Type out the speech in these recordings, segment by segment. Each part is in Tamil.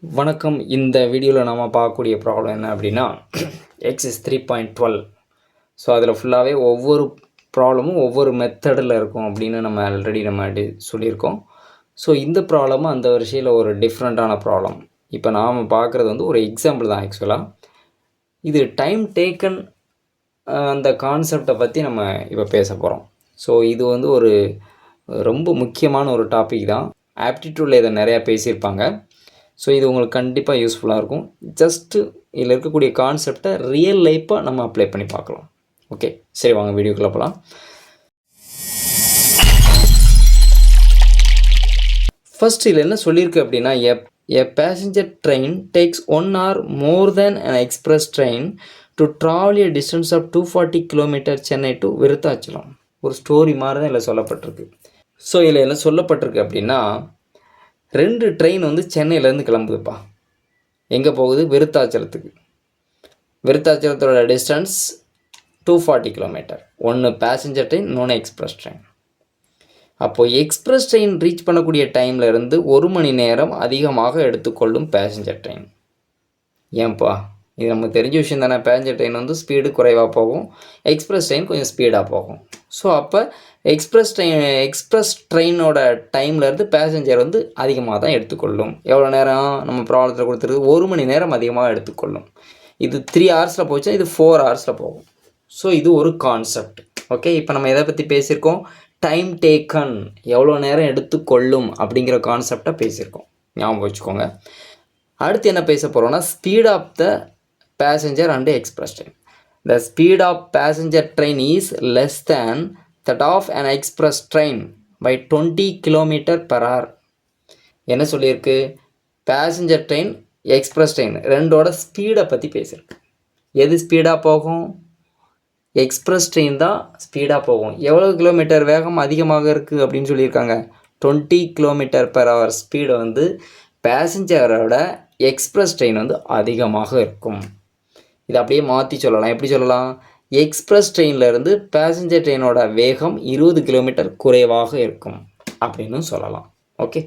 வணக்கம். இந்த வீடியோவில் நாம் பார்க்கக்கூடிய ப்ராப்ளம் என்ன அப்படின்னா Ex3.12. ஸோ அதில் ஃபுல்லாகவே ஒவ்வொரு ப்ராப்ளமும் ஒவ்வொரு மெத்தடில் இருக்கும் அப்படின்னு நம்ம ஆல்ரெடி சொல்லியிருக்கோம். ஸோ இந்த ப்ராப்ளமும் அந்த வரிசையில் ஒரு டிஃப்ரெண்ட்டான ப்ராப்ளம். இப்போ நாம் பார்க்குறது வந்து ஒரு எக்ஸாம்பிள் தான். ஆக்சுவலாக இது டைம் டேக்கன் அந்த கான்செப்டை பற்றி நம்ம இப்போ பேச போகிறோம். ஸோ இது வந்து ஒரு ரொம்ப முக்கியமான ஒரு டாபிக் தான். ஆப்டிடியூடில் இதை நிறையா பேசியிருப்பாங்க. ஸோ இது உங்களுக்கு கண்டிப்பாக யூஸ்ஃபுல்லாக இருக்கும். ஜஸ்ட்டு இதில் இருக்கக்கூடிய கான்செப்டை ரியல் லைஃப்பாக நம்ம அப்ளை பண்ணி பார்க்கலாம். ஓகே, சரி வாங்க வீடியோக்குள்ளே போகலாம். ஃபர்ஸ்ட் இதில் என்ன சொல்லியிருக்கு அப்படின்னா, a passenger train takes 1 hour more than an express train to travel a distance of 240 km Chennai to Virudhachalam. ஒரு ஸ்டோரி மாதிரி தான் இதில் சொல்லப்பட்டிருக்கு. ஸோ இதில் என்ன சொல்லப்பட்டிருக்கு அப்படின்னா, 2 ட்ரெயின் வந்து சென்னையிலேருந்து கிளம்புதுப்பா. எங்கே போகுது? விருத்தாச்சலத்துக்கு. விருத்தாச்சலத்தோட டிஸ்டன்ஸ் 240 km. ஒன்று பேசஞ்சர் ட்ரெயின், இன்னொன்று எக்ஸ்பிரஸ் ட்ரெயின். அப்போது எக்ஸ்பிரஸ் ட்ரெயின் ரீச் பண்ணக்கூடிய டைமில் இருந்து 1 மணி நேரம் அதிகமாக எடுத்துக்கொள்ளும் பேசஞ்சர் ட்ரெயின். ஏன்ப்பா, இது நமக்கு தெரிஞ்ச விஷயம் தானே. பேசஞ்சர் ட்ரெயின் வந்து ஸ்பீடு குறைவாக போகும், எக்ஸ்பிரஸ் ட்ரெயின் கொஞ்சம் ஸ்பீடாக போகும். ஸோ அப்போ எக்ஸ்பிரஸ் ட்ரெயினோட டைம்லேருந்து பேசஞ்சர் வந்து அதிகமாக தான் எடுத்துக்கொள்ளும். எவ்வளோ நேரம் நம்ம ப்ராப்ளத்தில் கொடுத்துருக்கு? 1 மணி நேரம் அதிகமாக எடுத்துக்கொள்ளும். இது 3 hours போச்சுன்னா இது 4 hours போகும். ஸோ இது ஒரு கான்செப்ட். ஓகே, இப்போ நம்ம எதை பற்றி பேசியிருக்கோம்? டைம் டேக்கன், எவ்வளோ நேரம் எடுத்துக்கொள்ளும் அப்படிங்கிற கான்செப்டை பேசியிருக்கோம். ஞாபகம் வச்சுக்கோங்க. அடுத்து என்ன பேச போகிறோம்னா, speed of the passenger and express train. The speed of passenger train is less than that of an express train by 20 km/h. என்ன சொல்லியிருக்கு? பேசஞ்சர் ட்ரெயின், எக்ஸ்பிரஸ் ட்ரெயின் ரெண்டோட ஸ்பீடை பற்றி பேசியிருக்கு. எது ஸ்பீடாக போகும்? எக்ஸ்பிரஸ் ட்ரெயின் தான் ஸ்பீடாக போகும். எவ்வளோ கிலோமீட்டர் வேகம் அதிகமாக இருக்குது அப்படின்னு சொல்லியிருக்காங்க? 20 km/h ஸ்பீடு வந்து பேசஞ்சரோட எக்ஸ்பிரஸ் ட்ரெயின் வந்து அதிகமாக இருக்கும். இதை அப்படியே மாற்றி சொல்லலாம். எப்படி சொல்லலாம்? எக்ஸ்பிரஸ் ட்ரெயின்லேருந்து பேசஞ்சர் ட்ரெயினோட வேகம் 20 km குறைவாக இருக்கும் அப்படின்னு சொல்லலாம். ஓகே,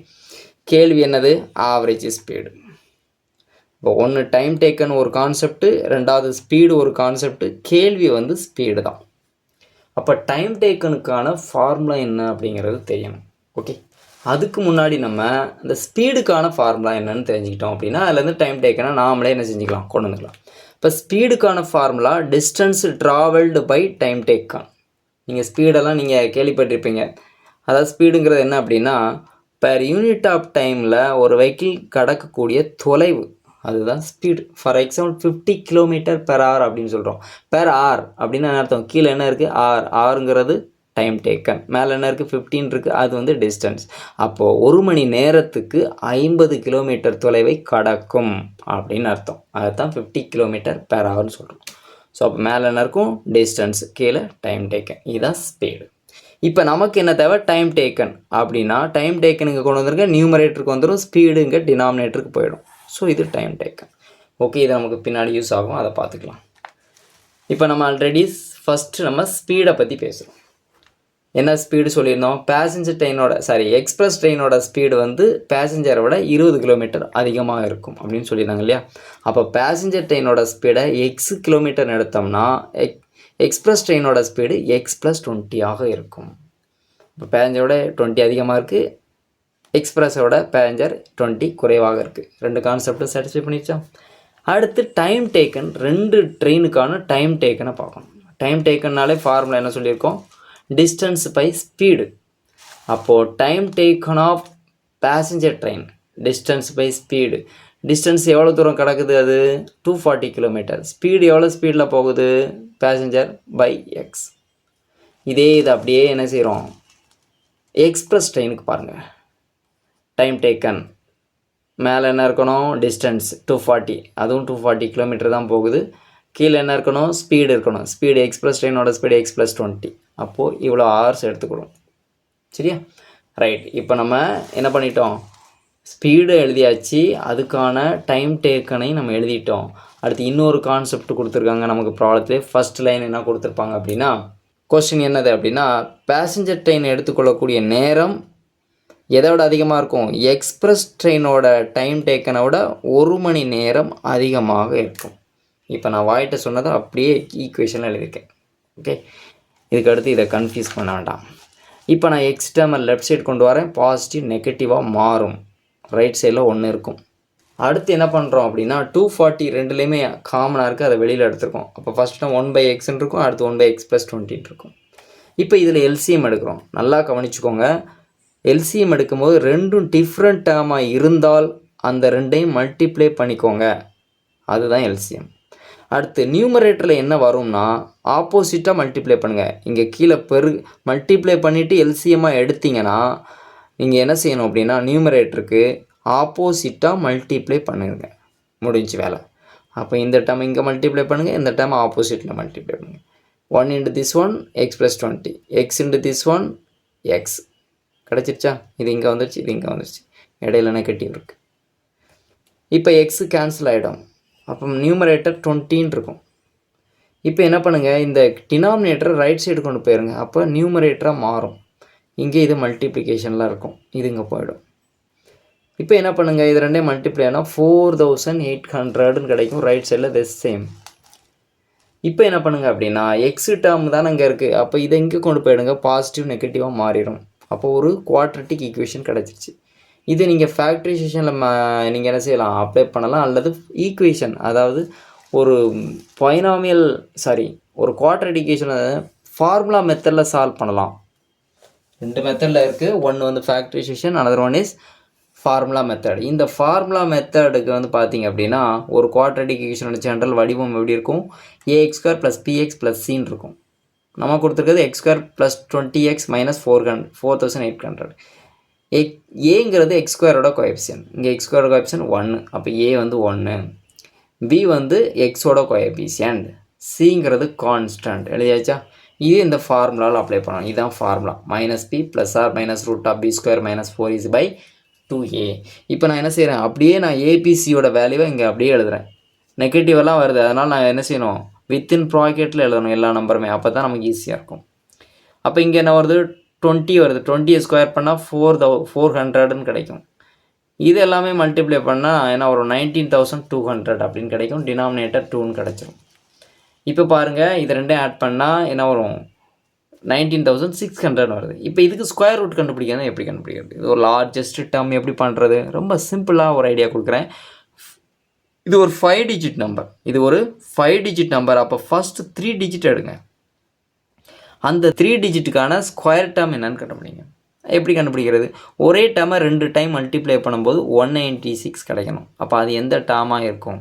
கேள்வி என்னது? Average speed. இப்போ ஒன்று டைம் டேக்கன் ஒரு கான்செப்ட்டு, ரெண்டாவது ஸ்பீடு ஒரு கான்செப்ட்டு, கேள்வி வந்து ஸ்பீடு தான். அப்போ டைம் டேக்கனுக்கான ஃபார்முலா என்ன அப்படிங்கிறது தெரியணும். ஓகே, அதுக்கு முன்னாடி நம்ம இந்த ஸ்பீடுக்கான ஃபார்முலா என்னன்னு தெரிஞ்சுக்கிட்டோம் அப்படின்னா அதுலேருந்து டைம் டேக்கனை நாமளே என்ன செஞ்சுக்கலாம்? கொண்டு வந்துக்கலாம். இப்போ ஸ்பீடுக்கான formula distance travelled by time taken. நீங்கள் ஸ்பீடெல்லாம் நீங்கள் கேள்விப்பட்டிருப்பீங்க. அதாவது ஸ்பீடுங்கிறது என்ன அப்படின்னா, பெர் யூனிட் ஆஃப் டைமில் ஒரு வெஹிக்கிள் கடக்கக்கூடிய தொலைவு, அதுதான் ஸ்பீடு. ஃபார் எக்ஸாம்பிள் 50 km/h அப்படின்னு சொல்கிறோம். பெர் ஆர் அப்படின்னு அர்த்தம். கீழே என்ன இருக்குது? ஆறுங்கிறது டைம் டேக்கன், மேலே என்ன இருக்குது? 15 இருக்குது, அது வந்து டிஸ்டன்ஸ். அப்போது 1 மணி நேரத்துக்கு 50 km தொலைவை கடக்கும் அப்படின்னு அர்த்தம். அதுதான் 50 km/h சொல்கிறோம். ஸோ அப்போ மேலே என்ன இருக்கும்? டிஸ்டன்ஸ், கீழே டைம் டேக்கன். இதுதான் ஸ்பீடு. இப்போ நமக்கு என்ன தேவை? Time taken. அப்படின்னா டைம் டேக்கன் இங்கே கொண்டு வந்துருங்க, நியூமரேட்டருக்கு வந்துடும், ஸ்பீடு இங்கே டினாமினேட்டருக்கு போயிடும். ஸோ இது டைம் டேக்கன். ஓகே, இது நமக்கு பின்னாடி யூஸ் ஆகும், அதை பார்த்துக்கலாம். இப்போ நம்ம ஆல்ரெடி ஃபஸ்ட்டு நம்ம ஸ்பீடை பற்றி பேசுகிறோம். என்ன ஸ்பீடு சொல்லியிருந்தோம்? எக்ஸ்பிரஸ் ட்ரெயினோட ஸ்பீடு வந்து பேசஞ்சரோட 20 km அதிகமாக இருக்கும் அப்படின்னு சொல்லியிருந்தாங்க இல்லையா? அப்போ பேசஞ்சர் ட்ரெயினோட ஸ்பீடை km எடுத்தோம்னா எக்ஸ்பிரஸ் ட்ரெயினோட ஸ்பீடு x+20 இருக்கும். இப்போ பேசஞ்சரோட 20 அதிகமாக இருக்குது, எக்ஸ்பிரஸோட பேசஞ்சர் 20 குறைவாக இருக்குது. ரெண்டு கான்செப்டும் சாட்டிஸ்ஃபை பண்ணிடுச்சா? அடுத்து டைம் டேக்கன். 2 ட்ரெயினுக்கான டைம் டேக்கனை பார்க்கணும். டைம் டேக்கன்னாலே ஃபார்முலா என்ன சொல்லியிருக்கோம்? Distance by speed. அப்போது time taken of passenger train distance by speed. Distance எவ்வளோ தூரம் கிடக்குது? அது 240 km. ஸ்பீடு எவ்வளோ ஸ்பீடில் போகுது? Passenger by X. இதே இது அப்படியே என்ன செய்கிறோம்? எக்ஸ்பிரஸ் ட்ரெயினுக்கு பாருங்கள். டைம் டேக்கன் மேலே என்ன இருக்கணும்? டிஸ்டன்ஸ் 240, அதுவும் 240 km தான் போகுது. கீழே என்ன இருக்கணும்? ஸ்பீடு இருக்கணும். ஸ்பீடு எக்ஸ்பிரஸ் ட்ரெயினோட ஸ்பீடு x+20. அப்போது இவ்வளோ ஹவர்ஸ் எடுத்துக்கணும். சரியா? ரைட். இப்போ நம்ம என்ன பண்ணிட்டோம்? ஸ்பீடு எழுதியாச்சு, அதுக்கான டைம் டேக்கனை நம்ம எழுதிட்டோம். அடுத்து இன்னொரு கான்செப்ட் கொடுத்துருக்காங்க நமக்கு ப்ராப்ளத்திலே. ஃபஸ்ட் லைன் என்ன கொடுத்துருப்பாங்க அப்படின்னா, கொஸ்டின் என்னது அப்படின்னா, பேசஞ்சர் ட்ரெயின் எடுத்துக்கொள்ளக்கூடிய நேரம் எதை விட அதிகமாக இருக்கும்? எக்ஸ்பிரஸ் ட்ரெயினோட டைம் டேக்கனை விட 1 மணி நேரம் அதிகமாக இருக்கும். இப்போ நான் வாய்ட்ட சொன்னதை அப்படியே ஈக்குவேஷனில் எழுதியிருக்கேன். ஓகே, இதுக்கு அடுத்து இதை கன்ஃபியூஸ் பண்ண வேண்டாம். இப்போ நான் எக்ஸ் டேர்மை லெஃப்ட் சைடு கொண்டு வரேன். பாசிட்டிவ் நெகட்டிவாக மாறும். ரைட் சைடில் 1 இருக்கும். அடுத்து என்ன பண்ணுறோம் அப்படின்னா 240 ரெண்டுலேயுமே காமனாக இருக்குது, அதை வெளியில் எடுத்துருக்கோம். அப்போ ஃபஸ்ட் டைம் 1/xன்னு இருக்கும், அடுத்து 1/x + 20 இருக்கும். இப்போ இதில் எல்சிஎம் எடுக்கிறோம். நல்லா கவனிச்சுக்கோங்க. எல்சிஎம் எடுக்கும்போது ரெண்டும் டிஃப்ரெண்ட் டேர்மாக இருந்தால் அந்த ரெண்டையும் மல்டிப்ளை பண்ணிக்கோங்க. அதுதான் எல்சிஎம். அடுத்து நியூமரேட்டரில் என்ன வரும்னா ஆப்போசிட்டாக மல்டிப்ளை பண்ணுங்கள். இங்கே கீழே மல்டிப்ளை பண்ணிவிட்டு எல்சிஎம்மாக எடுத்திங்கன்னா நீங்கள் என்ன செய்யணும் அப்படின்னா நியூமரேட்டருக்கு ஆப்போசிட்டாக மல்டிப்ளை பண்ணுங்க. முடிஞ்சு வேலை. அப்போ இந்த டேர்ம் இங்கே மல்டிப்ளை பண்ணுங்கள், இந்த டேர்ம் ஆப்போசிட்டில் மல்டிப்ளை பண்ணுங்கள். 1 into this one x + 20, x into this one x கிடச்சிருச்சா? இது இங்கே வந்துருச்சு, இது இங்கே வந்துருச்சு, இடையில நெகட்டிவ் இருக்குது. இப்போ எக்ஸு கேன்சல் ஆகிடும். அப்போ நியூமரேட்டர் 20 இருக்கும். இப்போ என்ன பண்ணுங்கள், இந்த டினாமினேட்டரை ரைட் சைடு கொண்டு போயிருங்க. அப்போ நியூமரேட்டராக மாறும். இங்கே இது மல்டிப்ளிகேஷன்லாம் இருக்கும், இது இங்கே போயிடும். இப்போ என்ன பண்ணுங்கள், இது ரெண்டே மல்டிப்ளை ஆனால் 4800ன்னு கிடைக்கும். ரைட் சைடில் த சேம். இப்போ என்ன பண்ணுங்கள் அப்படின்னா எக்ஸு டேர்ம் தானே இங்கே இருக்குது. அப்போ இதை இங்கே கொண்டு போயிடுங்க, பாசிட்டிவ் நெகட்டிவாக மாறிடும். அப்போ ஒரு குவாட்ரட்டிக் ஈக்குவேஷன் கிடச்சிருச்சு. இது நீங்கள் ஃபேக்டரைசேஷனில் நீங்கள் என்ன செய்யலாம், அப்ளை பண்ணலாம். அல்லது ஈக்குவேஷன், அதாவது ஒரு ஒரு குவாட்ரட்டிக் ஈக்குவேஷனை ஃபார்முலா மெத்தடில் சால்வ் பண்ணலாம். 2 மெத்தடில் இருக்குது. ஒன்று வந்து factorisation, another one is formula method. இந்த ஃபார்முலா மெத்தடுக்கு வந்து பார்த்திங்க அப்படின்னா ஒரு குவாட்ரட்டிக் ஈக்குவேஷனோட ஜென்ரல் வடிவம் எப்படி இருக்கும்? ax² + px + cன்னு இருக்கும். நம்ம கொடுத்துருக்கிறது x² + 20x - 4800. ஏங்கிறது x² கோஎஃபிஷியன்ட். இங்கே x² கோஎஃபிஷியன்ட் 1. அப்போ a வந்து 1. b வந்து xோட கோஎஃபிஷியன்ட். cங்கிறது கான்ஸ்டன்ட். எழுதியாச்சா? இது இந்த ஃபார்முலாவில் அப்ளை பண்ணணும். இதுதான் formula. -p + r - √b² - 4 2a. இப்போ நான் என்ன செய்கிறேன், அப்படியே நான் ஏபிசியோட வேல்யூவை இங்கே அப்படியே எழுதுகிறேன். நெகட்டிவெல்லாம் வருது, அதனால் நான் என்ன செய்யணும், வித்தின் ப்ராக்கெட்டில் எழுதணும் எல்லா நம்பருமே. அப்போ தான் நமக்கு ஈஸியாக இருக்கும். அப்போ இங்கே என்ன வருது, 20 வருது. 20 ஸ்கொயர் பண்ணால் 400ன்னு கிடைக்கும். இது எல்லாமே மல்டிப்ளை பண்ணால் என்ன வரும், 19200 அப்படின்னு கிடைக்கும். டினாமினேட்டர் 2ன்னு கிடச்சிரும். இப்போ பாருங்கள், இது ரெண்டையும் ஆட் பண்ணால் என்ன வரும், 19600 வருது. இப்போ இதுக்கு ஸ்கொயர் ரூட் கண்டுபிடிக்கிறது எப்படி கண்டுபிடிக்கிறது? இது ஒரு லார்ஜஸ்ட் டேர்ம் எப்படி பண்ணுறது? ரொம்ப சிம்பிளாக ஒரு ஐடியா கொடுக்குறேன். இது ஒரு 5 டிஜிட் நம்பர். அப்போ ஃபஸ்ட்டு 3 டிஜிட் எடுங்க. அந்த 3 டிஜிட்டுக்கான ஸ்கொயர் டேர்ம் என்னன்னு கண்டுபிடிங்க. எப்படி கண்டுபிடிக்கிறது? ஒரே டேர்மை 2 டைம் மல்டிப்ளை பண்ணும்போது 196 கிடைக்கணும். அப்போ அது எந்த டேர்மாக இருக்கும்?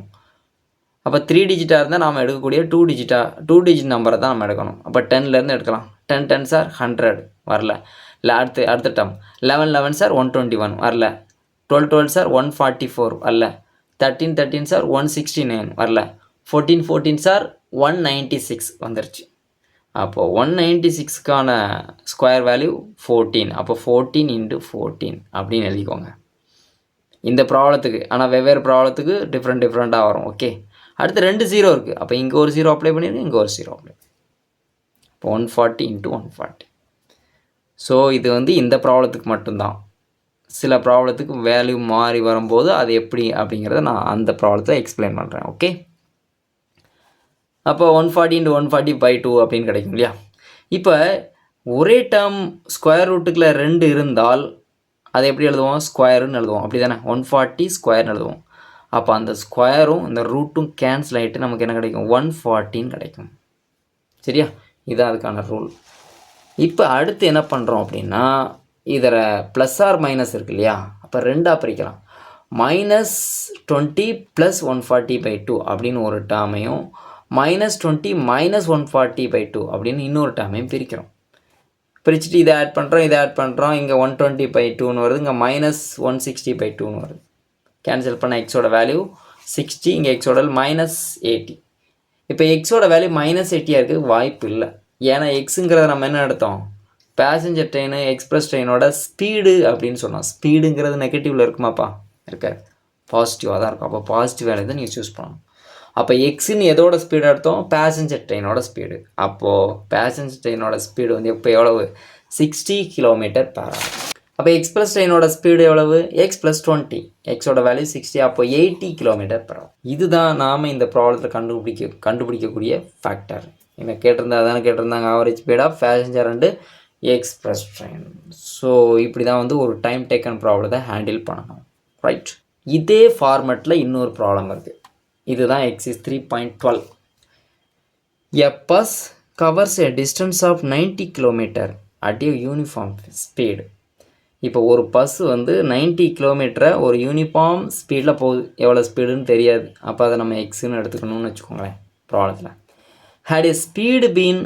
அப்போ 3 டிஜிட்டாக இருந்தால் நாம் எடுக்கக்கூடிய 2 டிஜிட் நம்பரை தான் நம்ம எடுக்கணும். அப்போ 10லேருந்து எடுக்கலாம். 10 10s are 100 வரல. இல்லை அடுத்த டேர்ம் 11 11s are 121 வரல. 12 12s are 144 வரல. 13 13s are 169 வரல. 14 14s are 196 வந்துருச்சு. அப்போது 196க்கான ஸ்கொயர் வேல்யூ 14. அப்போ 14 × 14 அப்படின்னு எழுதிக்கோங்க இந்த ப்ராப்ளத்துக்கு. ஆனால் வெவ்வேறு ப்ராப்ளத்துக்கு டிஃப்ரெண்ட்டாக வரும். ஓகே, அடுத்து 2 0 இருக்குது. அப்போ இங்கே ஒரு 0 அப்ளை பண்ணிடுங்க, இங்கே ஒரு 0 அப்ளை. இப்போ 140 × 140. ஸோ இது வந்து இந்த ப்ராப்ளத்துக்கு மட்டும்தான். சில ப்ராப்ளத்துக்கு வேல்யூ மாறி வரும்போது அது எப்படி அப்படிங்கிறத நான் அந்த ப்ராப்ளத்தில் எக்ஸ்பிளைன் பண்ணுறேன். ஓகே, அப்போ 140 × 140/2 அப்படின்னு கிடைக்கும் இல்லையா? இப்போ ஒரே டேர்ம் ஸ்கொயர் ரூட்டுக்குள்ள 2 இருந்தால் அதை எப்படி எழுதுவோம்? ஸ்கொயருன்னு எழுதுவோம். அப்படி தானே? 140 ஸ்கொயர்னு எழுதுவோம். அப்போ அந்த ஸ்கொயரும் இந்த ரூட்டும் கேன்சல் ஆகிட்டு நமக்கு என்ன கிடைக்கும்? 140ன்னு கிடைக்கும். சரியா? இதுதான் அதுக்கான ரூல். இப்போ அடுத்து என்ன பண்ணுறோம் அப்படின்னா இதில் ப்ளஸ் ஆர் மைனஸ் இருக்கு இல்லையா? அப்போ 2ஆக பிரிக்கலாம். -20 + 140/2 அப்படின்னு ஒரு டேர்மையும் -20 - 140/2 அப்படின்னு இன்னொரு டேர்மையும் பிரிக்கிறோம். பிரிச்சுட்டு இதை ஆட் பண்ணுறோம். இங்கே 120/2ன்னு வருது, இங்கே -160/2ன்னு வருது. கேன்சல் பண்ண எக்ஸோட வேல்யூ 60, இங்கே எக்ஸோட -80. இப்போ எக்ஸோட வேல்யூ -80 இருக்குது வாய்ப்பு இல்லை. ஏன்னா எக்ஸுங்கிறத நம்ம என்ன எடுத்தோம்? பேசஞ்சர் ட்ரெயின், எக்ஸ்பிரஸ் ட்ரெயினோட ஸ்பீடு அப்படின்னு சொன்னோம். ஸ்பீடுங்கிறது நெகட்டிவில் இருக்குமாப்பா? இருக்காது, பாசிட்டிவாக தான் இருக்கும். அப்போ பாசிட்டிவ் வேல்யூ தான் நீங்கள் சூஸ் பண்ணணும். அப்போ எக்ஸுன்னு எதோட ஸ்பீடு எடுத்தோம்? பேசஞ்சர் ட்ரெயினோட ஸ்பீடு. அப்போது பேசஞ்சர் ட்ரெயினோட ஸ்பீடு வந்து இப்போ எவ்வளவு? 60 km/h. அப்போ எக்ஸ் ப்ளஸ் ட்ரெயினோட ஸ்பீடு எவ்வளவு எக்ஸ் ப்ளஸ் 20, எக்ஸோட வேல்யூ 60, அப்போ 80 km/h. இதுதான் நாம் இந்த ப்ராப்ளத்தை கண்டுபிடிக்கக்கூடிய ஃபேக்டர். என்ன கேட்டிருந்தாங்க average speed of passenger and express train. So இப்படி தான் வந்து ஒரு டைம் டேக்கன் ப்ராப்ளத்தை ஹேண்டில் பண்ணணும், ரைட்? இதே ஃபார்மெட்டில் இன்னொரு ப்ராப்ளம் இருக்குது. இதுதான் Ex3.12. A bus covers a distance of 90 km at a uniform speed. இப்போ ஒரு பஸ் வந்து 90 km ஒரு யூனிஃபார்ம் ஸ்பீடில் போகுது. எவ்வளோ ஸ்பீடுன்னு தெரியாது. அப்போ அதை நம்ம எக்ஸ்ன்னு எடுத்துக்கணும்னு வச்சுக்கோங்களேன் ப்ராப்ளத்தில். Had a speed been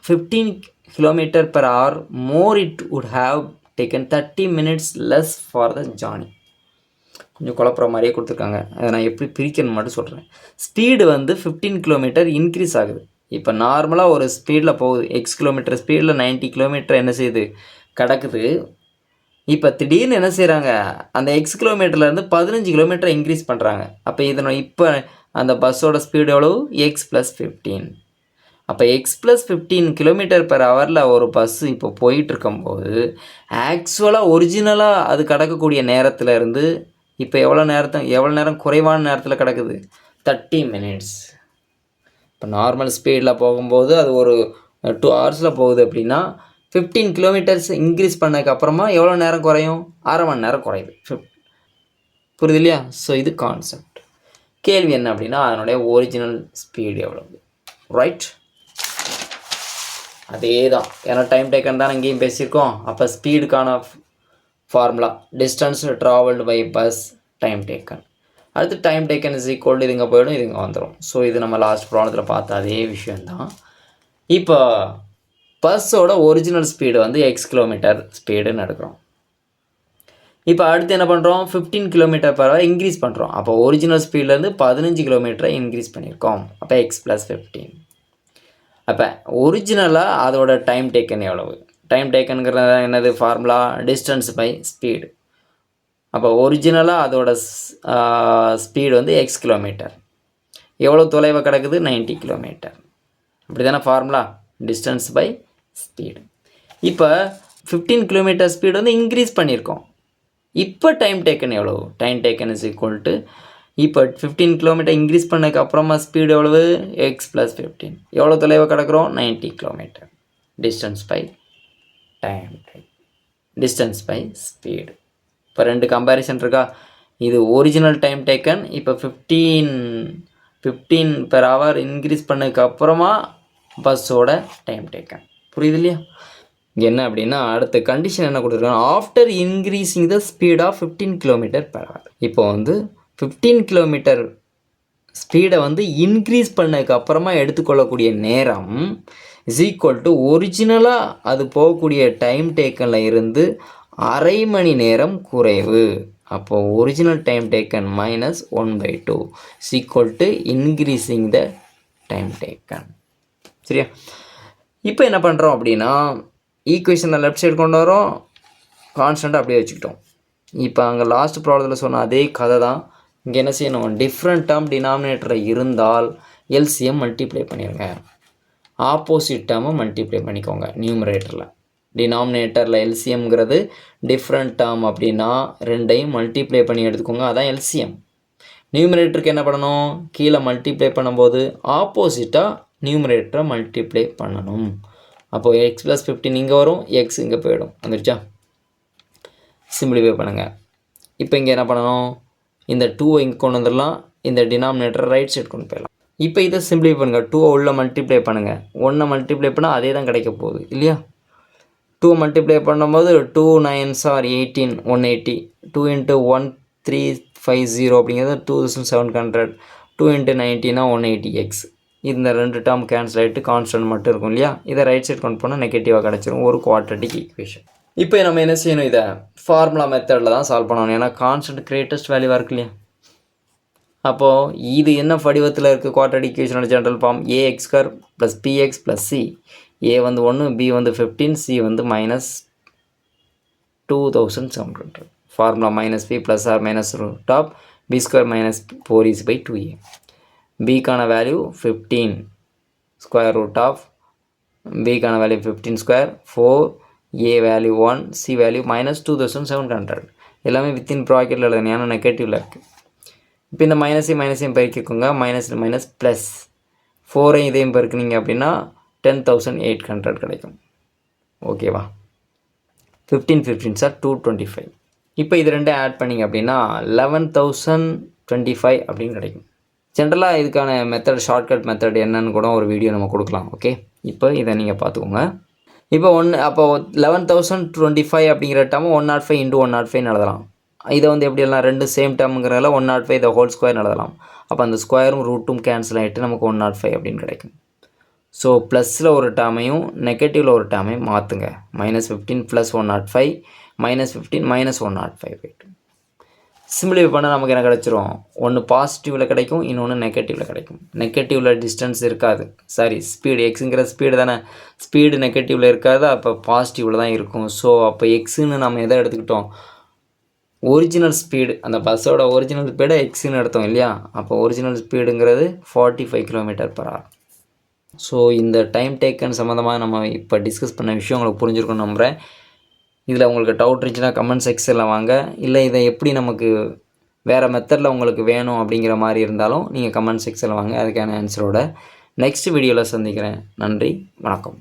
15 km/h more, it would have taken 30 minutes less for the journey. கொஞ்சம் குழப்புற மாதிரியே கொடுத்துருக்காங்க. அதை நான் எப்படி பிரிக்கணும்னு மட்டும் சொல்கிறேன். ஸ்பீடு வந்து 15 km இன்க்ரீஸ் ஆகுது. இப்போ நார்மலாக ஒரு ஸ்பீடில் போகுது, எக்ஸ் கிலோமீட்டர் ஸ்பீடில் 90 km என்ன செய்யுது கிடக்குது. இப்போ திடீர்னு என்ன செய்கிறாங்க, அந்த எக்ஸ் கிலோமீட்டர்லேருந்து 15 km இன்க்ரீஸ் பண்ணுறாங்க. அப்போ இதனை இப்போ அந்த பஸ்ஸோட ஸ்பீடு எவ்வளவு எக்ஸ் ப்ளஸ் 15. அப்போ எக்ஸ் ப்ளஸ் 15 km/h ஒரு பஸ்ஸு இப்போ போயிட்டு இருக்கும்போது ஆக்சுவலாக ஒரிஜினலாக அது கிடக்கக்கூடிய நேரத்தில் இருந்து இப்போ எவ்வளோ நேரம் குறைவான நேரத்தில் கிடக்குது 30 minutes. இப்போ நார்மல் ஸ்பீடில் போகும்போது அது ஒரு 2 hours போகுது அப்படின்னா 15 km இன்க்ரீஸ் பண்ணதுக்கப்புறமா எவ்வளோ நேரம் குறையும், அரை மணி நேரம் குறையுது. புரியுது இல்லையா? ஸோ இது கான்செப்ட். கேள்வி என்ன அப்படின்னா அதனுடைய ஒரிஜினல் ஸ்பீடு எவ்வளவு, ரைட்? அதே தான், ஏன்னா டைம் டேக்கன் தான் இங்கேயும் பேசியிருக்கோம். அப்போ ஸ்பீடுக்கான formula distance travelled by bus time taken. அடுத்து டைம் டேக்கன் இஸ் ஈக்குவல் இது இங்கே போயிடும், இது இங்கே வந்துடும். ஸோ இது நம்ம லாஸ்ட் ப்ராப்ளத்தில் பார்த்த அதே விஷயந்தான். இப்போ பஸ்ஸோட ஒரிஜினல் ஸ்பீடு வந்து எக்ஸ் கிலோமீட்டர் ஸ்பீடுன்னு எடுக்கிறோம். இப்போ அடுத்து என்ன பண்ணுறோம், 15 km/h இன்க்ரீஸ் பண்ணுறோம். அப்போ ஒரிஜினல் ஸ்பீட்லேருந்து 15 km இன்க்ரீஸ் பண்ணியிருக்கோம். அப்போ எக்ஸ் ப்ளஸ் 15. அப்போ ஒரிஜினலாக அதோட டைம் டேக்கன் எவ்வளவு, டைம் டேக்கனுங்கிறது என்னது ஃபார்முலா டிஸ்டன்ஸ் பை ஸ்பீடு. அப்போ ஒரிஜினலாக அதோட ஸ்பீடு வந்து எக்ஸ் கிலோமீட்டர், எவ்வளோ தொலைவை கிடக்குது 90 km. அப்படி தானே ஃபார்முலா டிஸ்டன்ஸ் பை ஸ்பீடு. இப்போ 15 km ஸ்பீடு வந்து இன்க்ரீஸ் பண்ணியிருக்கோம். இப்போ டைம் டேக்கன் எவ்வளவு, time taken is equal to இப்போ 15 km இன்க்ரீஸ் பண்ணதுக்கு அப்புறமா ஸ்பீடு எவ்வளவு எக்ஸ் ப்ளஸ் 15. எவ்வளோ தொலைவை கிடக்கிறோம் 90 km. Distance by time, distance by speed. இப்போ ரெண்டு கம்பேரிசன் இருக்கா. இது ஒரிஜினல் டைம் டேக்கன். இப்போ 15 இன்க்ரீஸ் பண்ணதுக்கு அப்புறமா பஸ்ஸோட டைம் டேக்கன். புரியுது இல்லையா? என்ன அப்படின்னா அடுத்த கண்டிஷன் என்ன கொடுத்துருக்காங்க, after increasing the speed of 15 km/h. இப்போ வந்து 15 km ஸ்பீடை வந்து இன்க்ரீஸ் பண்ணதுக்கு அப்புறமா எடுத்துக்கொள்ளக்கூடிய நேரம் இஸ் ஈக்குவல் டு ஒரிஜினலாக அது போகக்கூடிய டைம் டேக்கனில் இருந்து அரை மணி நேரம் குறைவு. அப்போது original time taken minus 1/2 is equal to increasing the time taken. சரியா? இப்போ என்ன பண்ணுறோம் அப்படின்னா ஈக்குவேஷனில் லெஃப்ட் சைடு கொண்டு வரோம், கான்ஸ்டண்ட்டாக அப்படியே வச்சுக்கிட்டோம். இப்போ அங்கே லாஸ்ட் ப்ராப்ளத்தில் சொன்ன அதே கதை தான் இங்கே. என்ன செய்யணும், டிஃப்ரெண்ட் டேர்ம் டினாமினேட்டரில் இருந்தால் எல்சிஎம் மல்டிப்ளை பண்ணிடுங்க, ஆப்போசிட் டேர்மை மல்டிப்ளை பண்ணிக்கோங்க நியூமரேட்டரில். டினாமினேட்டரில் எல்சிஎம்ங்கிறது டிஃப்ரெண்ட் டேர்ம் அப்படின்னா ரெண்டையும் மல்டிப்ளை பண்ணி எடுத்துக்கோங்க, அதான் எல்சிஎம். நியூமரேட்டருக்கு என்ன பண்ணணும், கீழே மல்டிப்ளை பண்ணும்போது ஆப்போசிட்டாக நியூமரேட்டரை மல்டிப்ளை பண்ணணும். அப்போது எக்ஸ் ப்ளஸ் 15 இங்கே வரும், எக்ஸ் இங்கே போயிடும். வந்துருச்சா? சிம்பிளிஃபை பண்ணுங்கள். இப்போ இங்கே என்ன பண்ணணும், இந்த 2 இங்கே கொண்டு வந்துடலாம், இந்த டினாமினேட்டரை ரைட் சைடு கொண்டு போயிடலாம். இப்போ இதை சிம்பிளிஃபை பண்ணுங்கள், 2 உள்ள மல்டிப்ளை பண்ணுங்கள், 1 மல்டிப்ளை பண்ணால் அதே தான் கிடைக்க போகுது இல்லையா? 2 மல்டிப்ளை பண்ணும்போது 2 9s are 18, 180. 2 × 1350 அப்படிங்கிறது 2700. 2 × 90 180x. இந்த ரெண்டு டேர்ம் கேன்சல் ஆகிட்டு கான்ஸ்டன்ட் மட்டும் இருக்கும் இல்லையா? இதை ரைட் சைட் கொண்டு போனால் நெகட்டிவாக கிடச்சிரும், ஒரு குவாட்ரட்டிக் ஈக்குவேஷன். இப்போ நம்ம என்ன செய்யணும், இதை ஃபார்முலா மெத்தடில் தான் சால்வ் பண்ணணும். ஏன்னா கான்ஸ்டன்ட் கிரேட்டஸ்ட் வேல்யூவாக இருக்கு இல்லையா? அப்போது இது என்ன வடிவத்தில் இருக்குது, குவாட்ரட்டிக் ஈக்குவேஷனோட general form ax² + bx + c. a வந்து 1, b வந்து 15, c வந்து -2700. ஃபார்முலா -b + r -√of b² - 4/2a. bக்கான வேல்யூ 15, √of bக்கான value 15², 4, A value 1, C value -2700. எல்லாமே வித்தின் ப்ராக்கெட்டில் எழுதுங்க, ஏன்னா நெகட்டிவில் இருக்குது. இப்போ இந்த மைனஸையும் பெருக்கிக்கோங்க, மைனஸ் மைனஸ் ப்ளஸ் 4ஐயும் இதையும் பெருக்குனீங்க அப்படின்னா 10,800 கிடைக்கும். ஓகேவா? 15 சார் 225. இப்போ இது ரெண்டும் ஆட் பண்ணிங்க அப்படின்னா 11,025 அப்படின்னு கிடைக்கும். ஜென்ரலாக இதுக்கான மெத்தட், ஷார்ட்கட் மெத்தட் என்னன்னு கூட ஒரு வீடியோ நம்ம கொடுக்கலாம். ஓகே, இப்போ இதை நீங்கள் பார்த்துக்கோங்க. இப்போ அப்போ 11,025 அப்படிங்கிற டேர்ம் 105 × 105 எழுதலாம். இதை எப்படி எல்லாம் ரெண்டு சேம் டேர்முங்கிறதால 105 இதை ஹோல் ஸ்கொயர் எழுதலாம். அப்போ அந்த ஸ்கொயரும் ரூட்டும் கேன்சல் ஆகிட்டு நமக்கு 105 அப்படின்னு கிடைக்கும். ஸோ ப்ளஸில் ஒரு டேர்மையும் நெகட்டிவில் ஒரு டேர்மையும் மாற்றுங்க. -15 + 105 -15 - 105. சிம்பிளிஃபை பண்ணால் நமக்கு என்ன கிடச்சிரும்? ஒன்று பாசிட்டிவில் கிடைக்கும், இன்னொன்று நெகட்டிவில் கிடைக்கும். நெகட்டிவில் டிஸ்டன்ஸ் இருக்காது, சாரி ஸ்பீடு, எக்ஸுங்கிற ஸ்பீடு தானே, ஸ்பீடு நெகட்டிவில் இருக்காது, அப்போ பாசிட்டிவில் தான் இருக்கும். ஸோ அப்போ எக்ஸுன்னு நம்ம எதை எடுத்துக்கிட்டோம்? ஒரிஜினல் ஸ்பீடு, அந்த பஸ்ஸோட ஒரிஜினல் ஸ்பீடை எக்ஸுன்னு எடுத்தோம் இல்லையா? அப்போ ஒரிஜினல் ஸ்பீடுங்கிறது 45 km/h. ஸோ இந்த டைம் டேக்கன் சம்மந்தமாக நம்ம இப்போ டிஸ்கஸ் பண்ண விஷயம் உங்களுக்கு புரிஞ்சிருக்குன்னு நம்புகிறேன். இதில் உங்களுக்கு டவுட் இருந்துச்சுன்னா கமெண்ட் செக்ஷனில் வாங்க. இல்லை இதை எப்படி நமக்கு வேறு மெத்தடில் உங்களுக்கு வேணும் அப்படிங்கிற மாதிரி இருந்தாலும் நீங்கள் கமெண்ட் செக்ஷனில் வாங்க, அதுக்கான ஆன்சரோட நெக்ஸ்ட் வீடியோவில் சந்திக்கிறேன். நன்றி, வணக்கம்.